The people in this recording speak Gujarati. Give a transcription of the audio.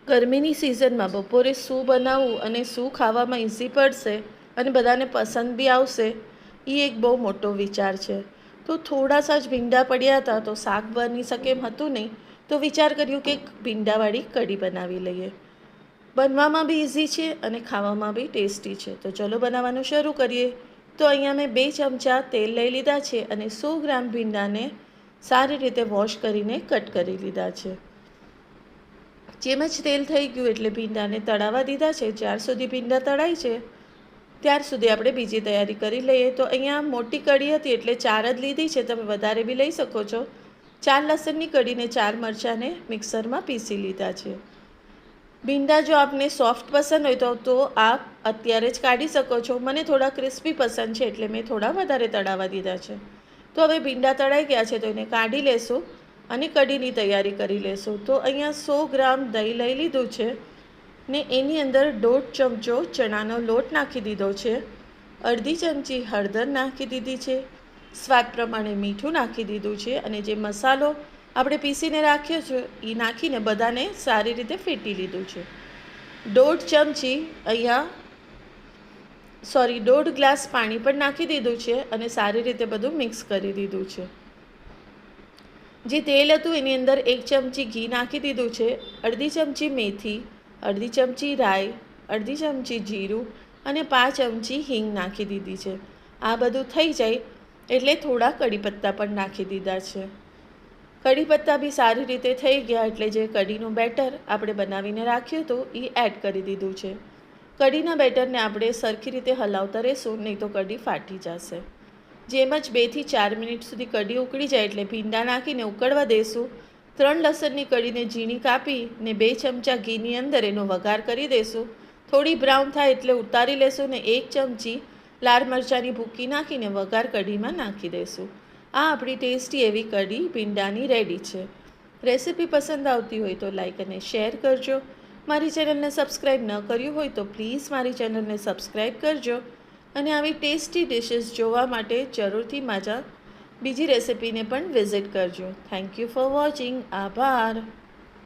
ગરમીની સિઝનમાં બપોરે શું બનાવવું અને શું ખાવામાં ઇઝી પડશે અને બધાને પસંદ બી આવશે, એ એક બહુ મોટો વિચાર છે. તો થોડા સા જ ભીંડા પડ્યા હતા, તો શાક બની શકે એમ હતું નહીં, તો વિચાર કર્યું કે ભીંડાવાળી કઢી બનાવી લઈએ. બનવામાં બી ઇઝી છે અને ખાવામાં બી ટેસ્ટી છે. તો ચલો બનાવવાનું શરૂ કરીએ. તો અહીંયા મેં 2 ચમચા તેલ લઈ લીધા છે અને 100 ગ્રામ ભીંડાને સારી રીતે વોશ કરીને કટ કરી લીધા છે. જેમ જ તેલ થઈ ગયું એટલે ભીંડાને તળાવવા દીધા છે. જ્યાર સુધી ભીંડા તળાય છે ત્યાર સુધી આપણે બીજી તૈયારી કરી લઈએ. તો અહીંયા મોટી કઢી હતી એટલે 4 જ લીધી છે, તમે વધારે બી લઈ શકો છો. 4 લસણની કઢીને 4 મરચાંને મિક્સરમાં પીસી લીધા છે. ભીંડા જો આપને સોફ્ટ પસંદ હોય તો આપ અત્યારે જ કાઢી શકો છો. મને થોડા ક્રિસ્પી પસંદ છે એટલે મેં થોડા વધારે તળાવવા દીધા છે. તો હવે ભીંડા તળાઈ ગયા છે તો એને કાઢી લેશું અને કઢીની તૈયારી કરી લેશું. તો અહીંયા 100 ગ્રામ દહીં લઈ લીધું છે ને એની અંદર 1.5 ચમચો ચણાનો લોટ નાખી દીધો છે, અડધી ચમચી હળદર નાખી દીધી છે, સ્વાદ પ્રમાણે મીઠું નાખી દીધું છે અને જે મસાલો આપણે પીસીને રાખ્યો છે એ નાખીને બધાને સારી રીતે ફેટી લીધું છે. 1.5 ચમચી અહીંયા 1.5 ગ્લાસ પાણી પણ નાખી દીધું છે અને સારી રીતે બધું મિક્સ કરી દીધું છે. જે તેલ હતું એની અંદર 1 ચમચી ઘી નાખી દીધું છે, અડધી ચમચી મેથી, અડધી ચમચી રાઈ, અડધી ચમચી જીરું અને 5 ચમચી હિંગ નાખી દીધી છે. આ બધું થઈ જાય એટલે થોડા કઢી પત્તા પણ નાખી દીધા છે. કઢી પત્તા બી સારી રીતે થઈ ગયા એટલે જે કઢીનું બેટર આપણે બનાવીને રાખ્યું હતું એ એડ કરી દીધું છે. કઢીના બેટરને આપણે સરખી રીતે હલાવતા રહીશું, નહીં તો કઢી ફાટી જશે. જેમ જ 2 થી 4 મિનિટ સુધી કઢી ઉકળી જાય એટલે ભીંડા નાખીને ઉકળવા દઈશું. 3 લસણની કઢીને ઝીણી કાપીને 2 ચમચા ઘીની અંદર એનો વઘાર કરી દઈશું. થોડી બ્રાઉન થાય એટલે ઉતારી લેશું ને 1 ચમચી લાલ મરચાંની ભૂકી નાખીને વઘાર કઢીમાં નાખી દઈશું. આ આપણી ટેસ્ટી એવી કઢી ભીંડાની રેડી છે. રેસીપી પસંદ આવતી હોય તો લાઈક અને શેર કરજો. મારી ચેનલને સબસ્ક્રાઈબ ન કર્યું હોય તો પ્લીઝ મારી ચેનલને સબસ્ક્રાઈબ કરજો અને આવી ટેસ્ટી ડિશિસ જોવા માટે જરૂરથી મારા બીજી રેસિપીને પણ વિઝિટ કરજો. Thank you for watching. આભાર.